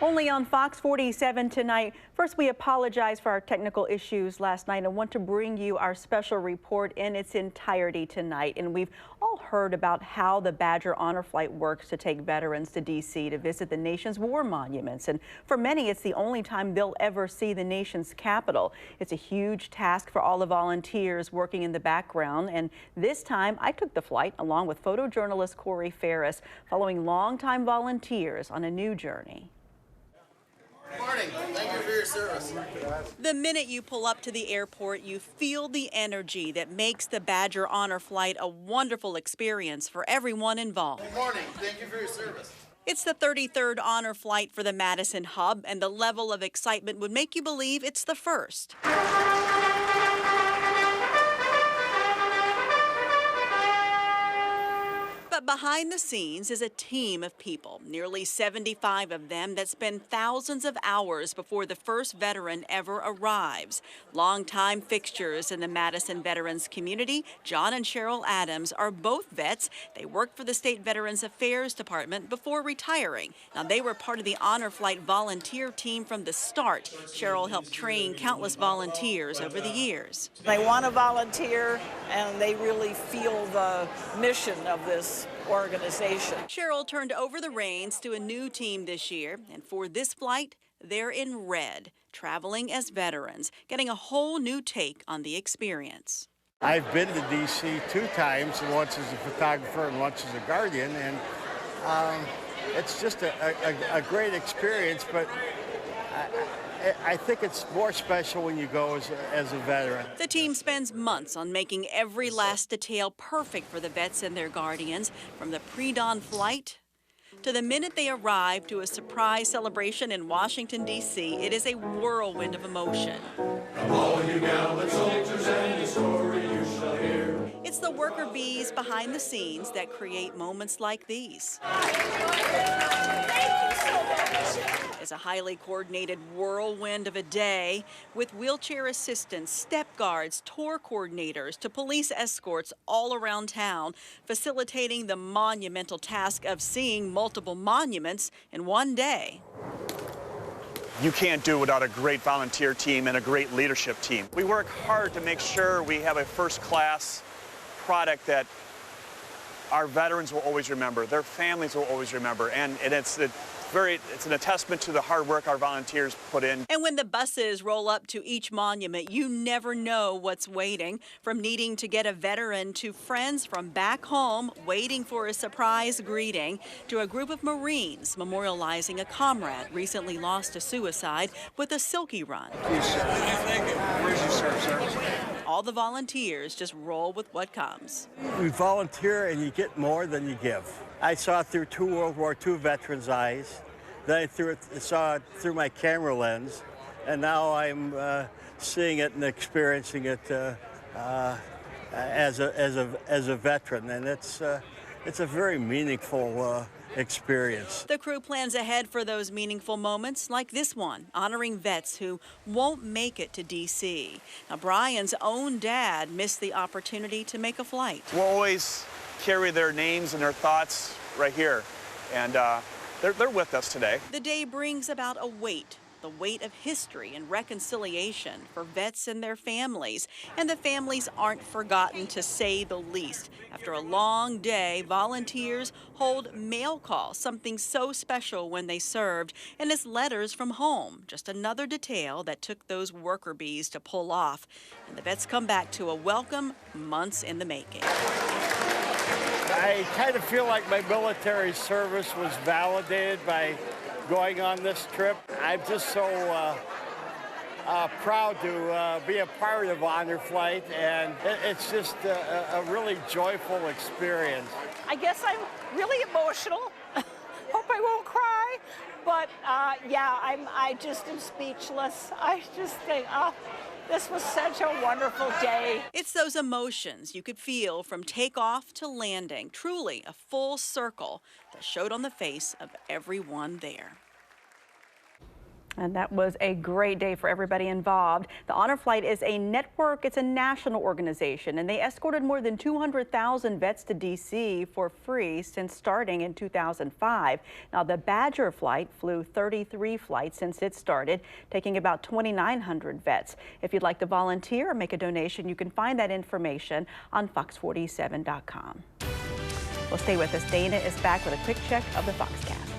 Only on Fox 47 tonight. First, we apologize for our technical issues last night and want to bring you our special report in its entirety tonight. And we've all heard about how the Badger Honor Flight works to take veterans to D.C. to visit the nation's war monuments. And for many, it's the only time they'll ever see the nation's capital. It's a huge task for all the volunteers working in the background. And this time, I took the flight along with photojournalist Corey Ferris, following longtime volunteers on a new journey. Good morning. Thank you for your service. The minute you pull up to the airport, you feel the energy that makes the Badger Honor Flight a wonderful experience for everyone involved. Good morning. Thank you for your service. It's the 33rd honor flight for the Madison hub, and the level of excitement would make you believe it's the first. But behind the scenes is a team of people, nearly 75 of them, that spend thousands of hours before the first veteran ever arrives. Longtime fixtures in the Madison veterans community, John and Cheryl Adams are both vets. They worked for the State Veterans Affairs Department before retiring. Now, they were part of the Honor Flight volunteer team from the start. Cheryl helped train countless volunteers over the years. They want to volunteer, and they really feel the mission of this organization. Cheryl turned over the reins to a new team this year, and for this flight, they're in red, traveling as veterans, getting a whole new take on the experience. I've been to D.C. 2 times, once as a photographer and once as a guardian, and it's just a great experience, but I think it's more special when you go as a veteran. The team spends months on making every last detail perfect for the vets and their guardians, from the pre-dawn flight to the minute they arrive to a surprise celebration in Washington, D.C. It is a whirlwind of emotion. From all you gallant soldiers, and your story you shall hear. It's the worker bees behind the scenes that create moments like these. It's a highly coordinated whirlwind of a day, with wheelchair assistants, step guards, tour coordinators to police escorts all around town, facilitating the monumental task of seeing multiple monuments in one day. You can't do without a great volunteer team and a great leadership team. We work hard to make sure we have a first-class product that our veterans will always remember, their families will always remember, and it's an attestament to the hard work our volunteers put in. And when the buses roll up to each monument, you never know what's waiting. From needing to get a veteran to friends from back home waiting for a surprise greeting, to a group of Marines memorializing a comrade recently lost to suicide with a silky run. Where's your serve, sir? All the volunteers just roll with what comes. We volunteer and you get more than you give. I saw it through 2 World War II veterans' eyes, then I saw it through my camera lens, and now I'm seeing it and experiencing it as a veteran, and it's a very meaningful experience. The crew plans ahead for those meaningful moments like this one, honoring vets who won't make it to D.C. Now, Brian's own dad missed the opportunity to make a flight. We'll always carry their names and their thoughts right here, and they're with us today. The day brings about a weight, the weight of history and reconciliation for vets and their families. And the families aren't forgotten, to say the least. After a long day, volunteers hold mail calls, something so special when they served, and it's letters from home, just another detail that took those worker bees to pull off. And the vets come back to a welcome months in the making. I kind of feel like my military service was validated by going on this trip. I'm just so proud to be a part of Honor Flight, and it's just a really joyful experience. I guess I'm really emotional. Hope I won't cry, but yeah, I just am speechless. I just think, oh, this was such a wonderful day. It's those emotions you could feel from takeoff to landing, truly a full circle that showed on the face of everyone there. And that was a great day for everybody involved. The Honor Flight is a network, it's a national organization, and they escorted more than 200,000 vets to D.C. for free since starting in 2005. Now, the Badger Flight flew 33 flights since it started, taking about 2,900 vets. If you'd like to volunteer or make a donation, you can find that information on fox47.com. Well, stay with us. Dana is back with a quick check of the Foxcast.